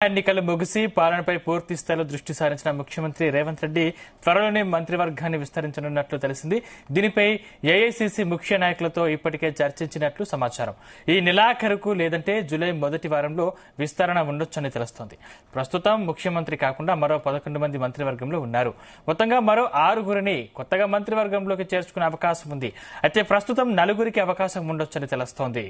ఎన్నికలు ముగిసి పాలనపై పూర్తి స్థాయిలో దృష్టి సారించిన ముఖ్యమంత్రి రేవంత్ రెడ్డి త్వరలోనే మంత్రివర్గాన్ని విస్తరించనున్నట్లు తెలిసింది. దీనిపై ఏఐసీసీ ముఖ్య నాయకులతో ఇప్పటికే చర్చించినట్లు సమాచారం. ఈ నెలాఖరుకు లేదంటే జూలై మొదటి వారంలో విస్తరణ ఉండొచ్చని తెలుస్తోంది. ప్రస్తుతం ముఖ్యమంత్రి కాకుండా మరో 11 మంది మంత్రివర్గంలో ఉన్నారు. మొత్తంగా మరో 6గురిని కొత్తగా మంత్రివర్గంలోకి చేర్చుకునే అవకాశం ఉంది. అయితే ప్రస్తుతం 4గురికి అవకాశం ఉండొచ్చని తెలుస్తోంది.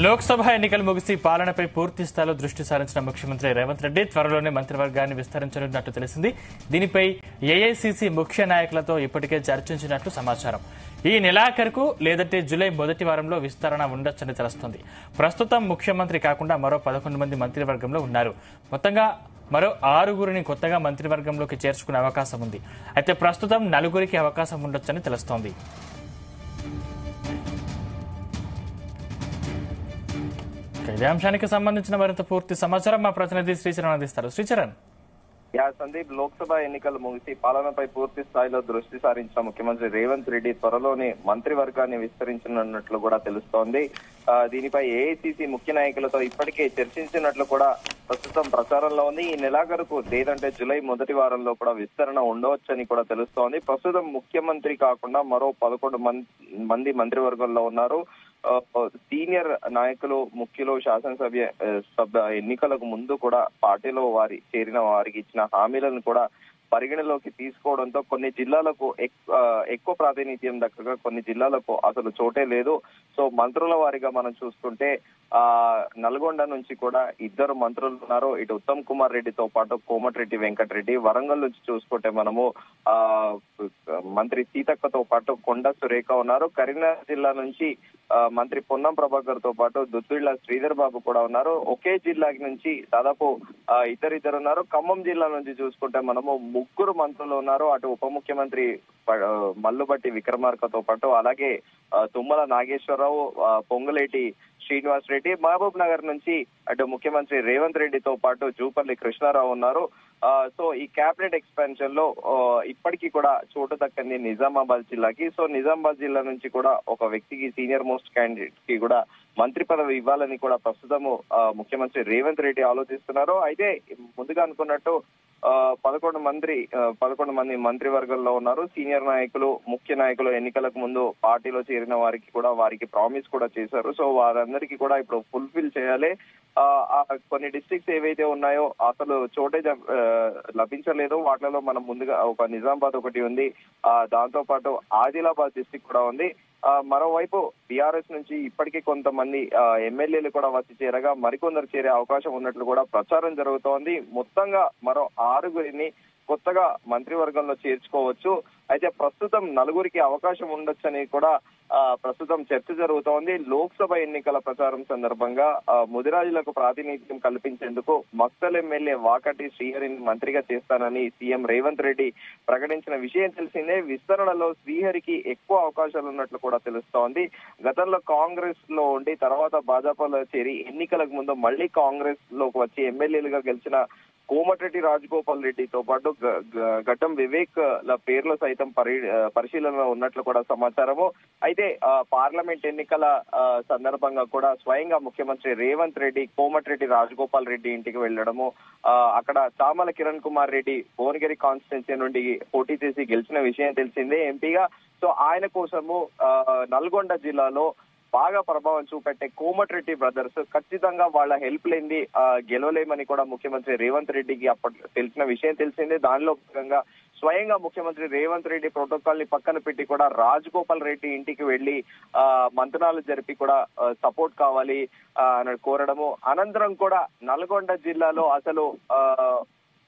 లోక్సభ ఎన్నికలు ముగిసి పాలనపై పూర్తి స్థాయిలో దృష్టి సారించిన ముఖ్యమంత్రి రేవంత్ రెడ్డి త్వరలోనే మంత్రివర్గాన్ని విస్తరించనున్నట్టు తెలిసింది. దీనిపై ఏఐసీసీ ముఖ్య నాయకులతో ఇప్పటికే చర్చించినట్లు సమాచారం. ఈ నెలాఖరుకు లేదంటే జూలై మొదటి వారంలో విస్తరణ ఉండొచ్చని తెలుస్తోంది. ప్రస్తుతం ముఖ్యమంత్రి కాకుండా మరో 11 మంది మంత్రివర్గంలో ఉన్నారు. మొత్తంగా మరో 6గురిని కొత్తగా మంత్రివర్గంలోకి చేర్చుకునే అవకాశం ఉంది. అయితే ప్రస్తుతం 4గురికి అవకాశం ఉండొచ్చని తెలుస్తోంది. ఇదే అంశానికి సంబంధించిన మరింత పూర్తి సమాచారం మా ప్రతినిధి శ్రీచరణ్ అందిస్తారు. శ్రీచరణ్. సందీప్, లోక్సభ ఎన్నికలు ముగిసి పాలనపై పూర్తి స్థాయిలో దృష్టి సారించిన ముఖ్యమంత్రి రేవంత్ రెడ్డి త్వరలోనే మంత్రివర్గాన్ని విస్తరించనున్నట్లు కూడా తెలుస్తోంది. దీనిపై ఏఐసీసీ ముఖ్య నాయకులతో ఇప్పటికే చర్చించినట్లు కూడా ప్రస్తుతం ప్రచారంలో ఉంది. ఈ నెలాఖరుకు లేదంటే జూలై మొదటి వారంలో కూడా విస్తరణ ఉండవచ్చని కూడా తెలుస్తోంది. ప్రస్తుతం ముఖ్యమంత్రి కాకుండా మరో 11 మంది మంత్రివర్గంలో ఉన్నారు. సీనియర్ నాయకులు ముఖ్యులు శాసనసభ ఎన్నికలకు ముందు కూడా పార్టీలో చేరిన వారికి ఇచ్చిన హామీలను కూడా పరిగణలోకి తీసుకోవడంతో కొన్ని జిల్లాలకు ఎక్కువ ప్రాతినిధ్యం దక్కగా కొన్ని జిల్లాలకు అసలు చోటే లేదు. సో మంత్రుల వారిగా మనం చూసుకుంటే నల్గొండ నుంచి కూడా 2 మంత్రులు ఉన్నారు. ఇటు ఉత్తమ్ కుమార్ రెడ్డితో పాటు కోమటిరెడ్డి వెంకటరెడ్డి. వరంగల్ నుంచి చూసుకుంటే మనము మంత్రి సీతక్కతో పాటు కొండ సురేఖ ఉన్నారు. కరీంనగర్ జిల్లా నుంచి మంత్రి పొన్నం ప్రభాకర్ తో పాటు దుద్దిళ్ల శ్రీధర్ బాబు కూడా ఉన్నారు. ఒకే జిల్లా నుంచి దాదాపు ఇద్దరు ఉన్నారు. ఖమ్మం జిల్లా నుంచి చూసుకుంటే మనము 3 మంత్రులు ఉన్నారు. అటు ఉప ముఖ్యమంత్రి మల్లుబట్టి విక్రమార్కతో పాటు అలాగే తుమ్మల నాగేశ్వరరావు, పొంగులేటి శ్రీనివాస్ రెడ్డి. మహబూబ్ నగర్ నుంచి అటు ముఖ్యమంత్రి రేవంత్ రెడ్డితో పాటు జూపల్లి కృష్ణారావు ఉన్నారు. సో ఈ క్యాబినెట్ ఎక్స్పాన్షన్ లో ఇప్పటికీ కూడా చోటు దక్కింది నిజామాబాద్ జిల్లాకి. సో నిజామాబాద్ జిల్లా నుంచి కూడా ఒక వ్యక్తికి, సీనియర్ మోస్ట్ క్యాండిడేట్ కి కూడా మంత్రి పదవి ఇవ్వాలని కూడా ప్రస్తుతము ముఖ్యమంత్రి రేవంత్ రెడ్డి ఆలోచిస్తున్నారు. అయితే ముందుగా అనుకున్నట్టు 11 మంది మంత్రివర్గంలో ఉన్నారు. సీనియర్ నాయకులు, ముఖ్య నాయకులు ఎన్నికలకు ముందు పార్టీలో చేరిన వారికి ప్రామిస్ కూడా చేశారు. సో వారందరికీ కూడా ఇప్పుడు ఫుల్ఫిల్ చేయాలి. కొన్ని డిస్ట్రిక్ట్స్ ఏవైతే ఉన్నాయో అసలు చోటే లభించలేదు. వాటిలో మనం ముందుగా ఒక నిజామాబాద్ ఒకటి ఉంది, దాంతో పాటు ఆదిలాబాద్ డిస్ట్రిక్ట్ కూడా ఉంది. మరోవైపు బీఆర్ఎస్ నుంచి ఇప్పటికీ కొంతమంది ఎమ్మెల్యేలు కూడా వచ్చి చేరగా మరికొందరు చేరే అవకాశం ఉన్నట్లు కూడా ప్రచారం జరుగుతోంది. మొత్తంగా మరో 6గురిని కొత్తగా మంత్రివర్గంలో చేర్చుకోవచ్చు. అయితే ప్రస్తుతం 4గురికి అవకాశం ఉండొచ్చని కూడా ప్రస్తుతం చర్చ జరుగుతోంది. లోక్సభ ఎన్నికల ప్రచారం సందర్భంగా ముదిరాజులకు ప్రాతినిధ్యం కల్పించేందుకు మక్తల్ ఎమ్మెల్యే వాకటి శ్రీహరిని మంత్రిగా చేస్తానని సీఎం రేవంత్ రెడ్డి ప్రకటించిన విషయం తెలిసిందే. విస్తరణలో శ్రీహరికి ఎక్కువ అవకాశాలు ఉన్నట్లు కూడా తెలుస్తోంది. గతంలో కాంగ్రెస్ లో ఉండి తర్వాత భాజపాలో చేరి ఎన్నికలకు ముందు మళ్లీ కాంగ్రెస్ లోకి వచ్చి ఎమ్మెల్యేలుగా గెలిచిన కోమటిరెడ్డి రాజగోపాల్ రెడ్డితో పాటు గడ్డం వివేక్ ల పేర్లు సైతం పరిశీలనలో ఉన్నట్లు కూడా సమాచారము. అయితే పార్లమెంట్ ఎన్నికల సందర్భంగా కూడా స్వయంగా ముఖ్యమంత్రి రేవంత్ రెడ్డి కోమటిరెడ్డి రాజగోపాల్ రెడ్డి ఇంటికి వెళ్లడము, అక్కడ చామల కిరణ్ కుమార్ రెడ్డి భువనగిరి కాన్స్టిట్యున్సీ నుండి పోటీ చేసి గెలిచిన విషయం తెలిసిందే ఎంపీగా. సో ఆయన కోసము నల్గొండ జిల్లాలో బాగా ప్రభావం చూపెట్టే కోమటిరెడ్డి బ్రదర్స్ ఖచ్చితంగా వాళ్ళ హెల్ప్ లేని గెలవలేమని కూడా ముఖ్యమంత్రి రేవంత్ రెడ్డికి అప్పట్లో తెలిసిన విషయం తెలిసిందే. దానిలో భాగంగా స్వయంగా ముఖ్యమంత్రి రేవంత్ రెడ్డి ప్రోటోకాల్ ని పక్కన పెట్టి కూడా రాజగోపాల్ రెడ్డి ఇంటికి వెళ్లి మంత్రాలు జరిపి కూడా సపోర్ట్ కావాలి అని కోరడము. అనంతరం కూడా నల్గొండ జిల్లాలో అసలు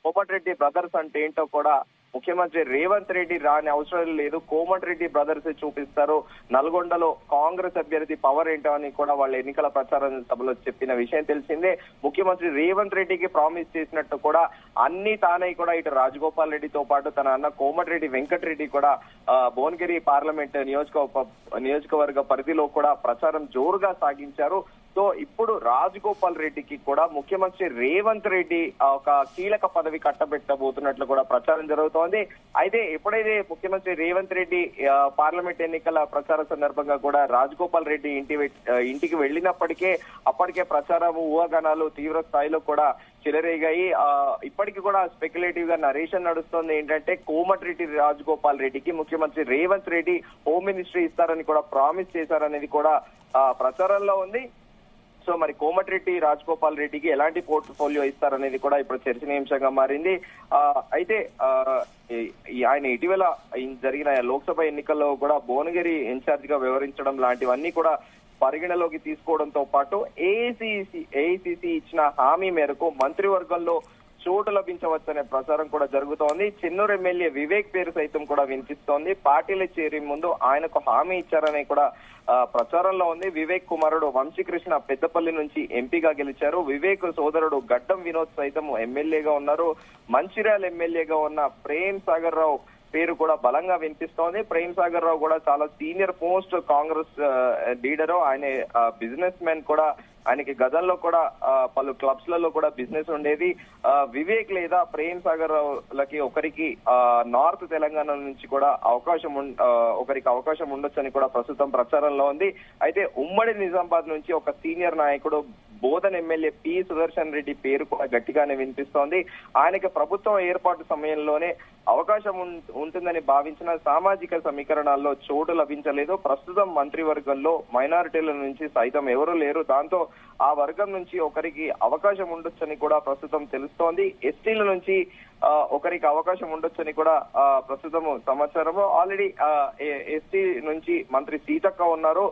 కోమటిరెడ్డి బ్రదర్స్ అంటే ఏంటో కూడా ముఖ్యమంత్రి రేవంత్ రెడ్డి రాని అవసరం లేదు, కోమటిరెడ్డి బ్రదర్స్ చూపిస్తారు, నల్గొండలో కాంగ్రెస్ అభ్యర్థి పవర్ ఏంటో అని కూడా వాళ్ళ ఎన్నికల ప్రచార సభలో చెప్పిన విషయం తెలిసిందే. ముఖ్యమంత్రి రేవంత్ రెడ్డికి ప్రామిస్ చేసినట్టు కూడా అన్ని తానై కూడా ఇటు రాజగోపాల్ రెడ్డితో పాటు తన అన్న కోమటిరెడ్డి వెంకటరెడ్డి కూడా భువనగిరి పార్లమెంట్ నియోజకవర్గ పరిధిలో కూడా ప్రచారం జోరుగా సాగించారు. సో ఇప్పుడు రాజగోపాల్ రెడ్డికి కూడా ముఖ్యమంత్రి రేవంత్ రెడ్డి ఒక కీలక పదవి కట్టబెట్టబోతున్నట్లు కూడా ప్రచారం జరుగుతోంది. అయితే ఎప్పుడైతే ముఖ్యమంత్రి రేవంత్ రెడ్డి పార్లమెంట్ ఎన్నికల ప్రచార సందర్భంగా కూడా రాజగోపాల్ రెడ్డి ఇంటికి వెళ్ళినప్పటికే అప్పటికే ప్రచారం ఊహాగానాలు తీవ్ర స్థాయిలో కూడా చెలరేగాయి. ఇప్పటికీ కూడా స్పెక్యులేటివ్ గా నరేషన్ నడుస్తోంది. ఏంటంటే కోమటిరెడ్డి రాజగోపాల్ రెడ్డికి ముఖ్యమంత్రి రేవంత్ రెడ్డి హోమ్ మినిస్ట్రీ ఇస్తారని కూడా ప్రామిస్ చేశారనేది కూడా ప్రచారంలో ఉంది. సో మరి కోమటిరెడ్డి రాజగోపాల్ రెడ్డికి ఎలాంటి పోర్ట్ఫోలియో ఇస్తారనేది కూడా ఇప్పుడు చర్చనీయాంశంగా మారింది. అయితే ఆయన ఇటీవల జరిగిన లోక్సభ ఎన్నికల్లో కూడా భువనగిరి ఇన్ఛార్జ్ గా వ్యవహరించడం లాంటివన్నీ కూడా పరిగణలోకి తీసుకోవడంతో పాటు ఏఐసిసి ఇచ్చిన హామీ మేరకు మంత్రివర్గంలో చోటు లభించవచ్చనే ప్రచారం కూడా జరుగుతోంది. చెన్నూరు ఎమ్మెల్యే వివేక్ పేరు సైతం కూడా వినిపిస్తోంది. పార్టీలో చేరే ముందు ఆయనకు హామీ ఇచ్చారని కూడా ప్రచారంలో ఉంది. వివేక్ కుమారుడు వంశీకృష్ణ పెద్దపల్లి నుంచి ఎంపీగా గెలిచారు. వివేక్ సోదరుడు గడ్డం వినోద్ సైతం ఎమ్మెల్యేగా ఉన్నారు. మంచిర్యాల ఎమ్మెల్యేగా ఉన్న ప్రేమ్ సాగర్ రావు పేరు కూడా బలంగా వినిపిస్తోంది. ప్రేమ్ సాగర్ రావు కూడా చాలా సీనియర్ పోస్ట్ కాంగ్రెస్ లీడరు. ఆయన బిజినెస్ మ్యాన్ కూడా. ఆయనకి గతంలో కూడా పలు క్లబ్స్ లలో కూడా బిజినెస్ ఉండేది. వివేక్ లేదా ప్రేమ్ సాగర్ రావులకి ఒకరికి నార్త్ తెలంగాణ నుంచి కూడా ఒకరికి అవకాశం ఉండొచ్చని కూడా ప్రస్తుతం ప్రచారంలో ఉంది. అయితే ఉమ్మడి నిజామాబాద్ నుంచి ఒక సీనియర్ నాయకుడు బోధన్ ఎమ్మెల్యే పి సుదర్శన్ రెడ్డి పేరు కూడా గట్టిగానే వినిపిస్తోంది. ఆయనకి ప్రభుత్వం ఏర్పాటు సమయంలోనే అవకాశం ఉంటుందని భావించిన సామాజిక సమీకరణాల్లో చోటు లభించలేదు. ప్రస్తుతం మంత్రివర్గంలో మైనారిటీల నుంచి సైతం ఎవరూ లేరు. దాంతో ఆ వర్గం నుంచి ఒకరికి అవకాశం ఉండొచ్చని కూడా ప్రస్తుతం తెలుస్తోంది. ఎస్టీల నుంచి ఒకరికి అవకాశం ఉండొచ్చని కూడా ప్రస్తుతం సమాచారము. ఆల్రెడీ ఎస్టీ నుంచి మంత్రి సీతక్క ఉన్నారు.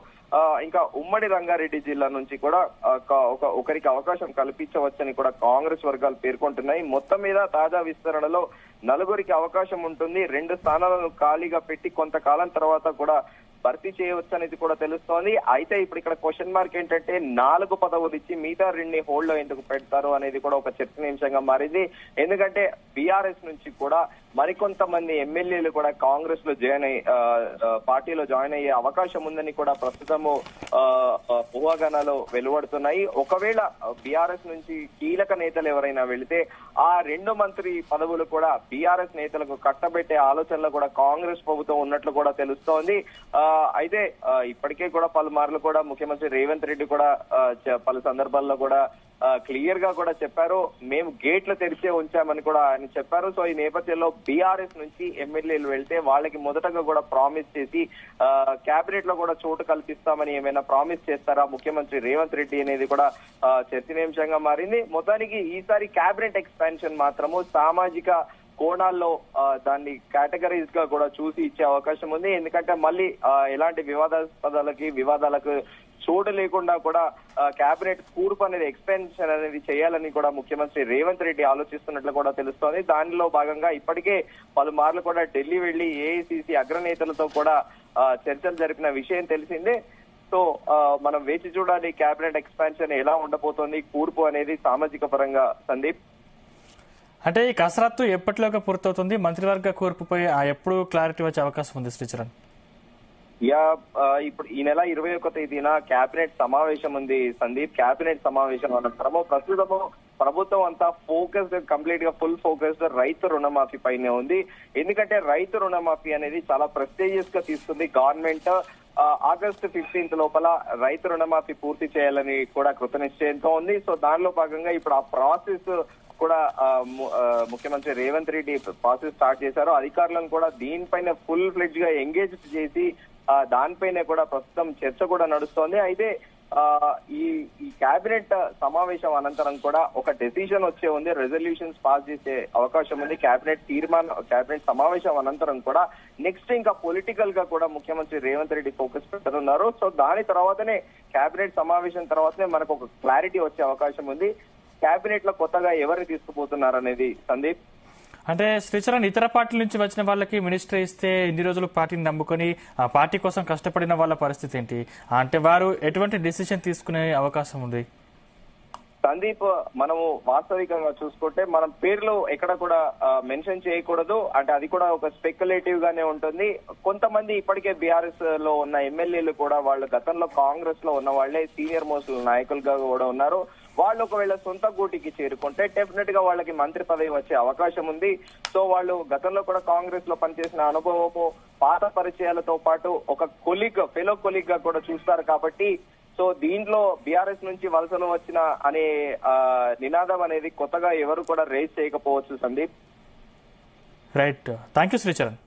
ఇంకా ఉమ్మడి రంగారెడ్డి జిల్లా నుంచి కూడా ఒకరికి అవకాశం కల్పించవచ్చని కూడా కాంగ్రెస్ వర్గాలు పేర్కొంటున్నాయి. మొత్తం మీద తాజా విస్తరణలో నలుగురికి అవకాశం ఉంటుంది. 2 స్థానాలను ఖాళీగా పెట్టి కొంతకాలం తర్వాత కూడా భర్తీ చేయవచ్చు అనేది కూడా తెలుస్తోంది. అయితే ఇప్పుడు ఇక్కడ క్వశ్చన్ మార్క్ ఏంటంటే 4 పదవులు ఇచ్చి మిగతా 2 హోల్డ్ లో ఎందుకు పెడతారు అనేది కూడా ఒక చర్చనీయాంశంగా మారింది. ఎందుకంటే బీఆర్ఎస్ నుంచి కూడా మరికొంతమంది ఎమ్మెల్యేలు కూడా కాంగ్రెస్ లో పార్టీలో జాయిన్ అయ్యే అవకాశం ఉందని కూడా ప్రస్తుతము ఊహాగానాలు వెలువడుతున్నాయి. ఒకవేళ బీఆర్ఎస్ నుంచి కీలక నేతలు ఎవరైనా వెళితే ఆ 2 మంత్రి పదవులు కూడా బీఆర్ఎస్ నేతలకు కట్టబెట్టే ఆలోచనలో కూడా కాంగ్రెస్ ప్రభుత్వం ఉన్నట్లు కూడా తెలుస్తోంది. అయితే ఇప్పటికే కూడా పలుమార్లు కూడా ముఖ్యమంత్రి రేవంత్ రెడ్డి కూడా పలు సందర్భాల్లో కూడా క్లియర్ గా కూడా చెప్పారు, మేము గేట్లు తెరిచే ఉంచామని కూడా ఆయన చెప్పారు. సో ఈ నేపథ్యంలో బీఆర్ఎస్ నుంచి ఎమ్మెల్యేలు వెళ్తే వాళ్ళకి మొదటగా కూడా ప్రామిస్ చేసి కేబినెట్ లో కూడా చోటు కల్పిస్తామని ఏమైనా ప్రామిస్ చేస్తారా ముఖ్యమంత్రి రేవంత్ రెడ్డి అనేది కూడా చర్చనీయాంశంగా మారింది. మొత్తానికి ఈసారి కేబినెట్ ఎక్స్పాన్షన్ మాత్రము సామాజిక కోణాల్లో దాన్ని కేటగరీస్ గా కూడా చూసి ఇచ్చే అవకాశం ఉంది. ఎందుకంటే మళ్ళీ ఎలాంటి వివాదాలకు చోటు లేకుండా కూడా కేబినెట్ కూర్పు అనేది ఎక్స్పెన్షన్ అనేది చేయాలని కూడా ముఖ్యమంత్రి రేవంత్ రెడ్డి ఆలోచిస్తున్నట్లు కూడా తెలుస్తోంది. దానిలో భాగంగా ఇప్పటికే పలుమార్లు కూడా ఢిల్లీ వెళ్లి ఏఐసిసి అగ్రనేతలతో కూడా చర్చలు జరిపిన విషయం తెలిసిందే. సో మనం వేచి చూడాలి కేబినెట్ ఎక్స్పాన్షన్ ఎలా ఉండబోతోంది, కూర్పు అనేది సామాజిక పరంగా. సందీప్, అంటే ఈ కసరత్తు ఎప్పటిలోగా పూర్తవుతుంది? మంత్రివర్గ కూర్పుపై ఎప్పుడు క్లారిటీ వచ్చే అవకాశం ఉంది శ్రీచరణ్? ఇప్పుడు ఈ నెల 21వ తేదీన కేబినెట్ సమావేశం ఉంది సందీప్. కేబినెట్ సమావేశం అనంతరము ప్రస్తుతము ప్రభుత్వం అంతా కంప్లీట్ గా ఫుల్ ఫోకస్డ్ రైతు రుణమాఫీ పైనే ఉంది. ఎందుకంటే రైతు రుణమాఫీ అనేది చాలా ప్రెస్టీజియస్ గా తీసుకుంది గవర్నమెంట్. ఆగస్టు 15 లోపల రైతు రుణమాఫీ పూర్తి చేయాలని కూడా కృతనిశ్చయంతో ఉంది. సో దానిలో భాగంగా ఇప్పుడు ఆ ప్రాసెస్ కూడా ముఖ్యమంత్రి రేవంత్ రెడ్డి ప్రాసెస్ స్టార్ట్ చేశారు. అధికారులను కూడా దీనిపైన ఫుల్ ఫ్లెడ్జ్ గా ఎంగేజ్ చేసి దానిపైన కూడా ప్రస్తుతం చర్చ కూడా నడుస్తోంది. అయితే ఈ కేబినెట్ సమావేశం అనంతరం కూడా ఒక డెసిషన్ వచ్చే ఉంది, రెజల్యూషన్స్ పాస్ చేసే అవకాశం ఉంది. కేబినెట్ సమావేశం అనంతరం కూడా నెక్స్ట్ ఇంకా పొలిటికల్ గా కూడా ముఖ్యమంత్రి రేవంత్ రెడ్డి ఫోకస్ పెట్టనున్నారు. సో దాని తర్వాతనే కేబినెట్ సమావేశం తర్వాతనే మనకు ఒక క్లారిటీ వచ్చే అవకాశం ఉంది. కేబినెట్ లో కొత్తగా ఎవరిని తీసుకుపోతున్నారు అనేది. సందీప్, అంటే శ్రీచరణ్, ఇతర పార్టీల నుంచి వచ్చిన వాళ్ళకి మినిస్టర్ ఇస్తే ఇన్ని రోజులు పార్టీని నమ్ముకొని ఆ పార్టీ కోసం కష్టపడిన వాళ్ళ పరిస్థితి ఏంటి? అంటే వారు ఎటువంటి డిసిషన్ తీసుకునే అవకాశం ఉంది? సందీప్, మనము వాస్తవికంగా చూసుకుంటే మనం పేర్లు ఎక్కడ కూడా మెన్షన్ చేయకూడదు. అంటే అది కూడా ఒక స్పెక్యులేటివ్ గానే ఉంటుంది. కొంతమంది ఇప్పటికే బీఆర్ఎస్ లో ఉన్న ఎమ్మెల్యేలు కూడా వాళ్ళు గతంలో కాంగ్రెస్ లో ఉన్న వాళ్లే సీనియర్ మోస్ట్ నాయకులుగా కూడా ఉన్నారు. వాళ్ళు ఒకవేళ సొంత గూటికి చేరుకుంటే డెఫినెట్ గా వాళ్ళకి మంత్రి పదవి వచ్చే అవకాశం ఉంది. సో వాళ్ళు గతంలో కూడా కాంగ్రెస్ లో పనిచేసిన అనుభవము, పాత పరిచయాలతో పాటు ఒక ఫెలో కొలీగ్ గా కూడా చూస్తారు. కాబట్టి సో దీంట్లో బీఆర్ఎస్ నుంచి వలసలు వచ్చిన అనే నినాదం అనేది కొత్తగా ఎవరు కూడా రేస్ చేయకపోవచ్చు Sandeep. Right, thank you Sricharan.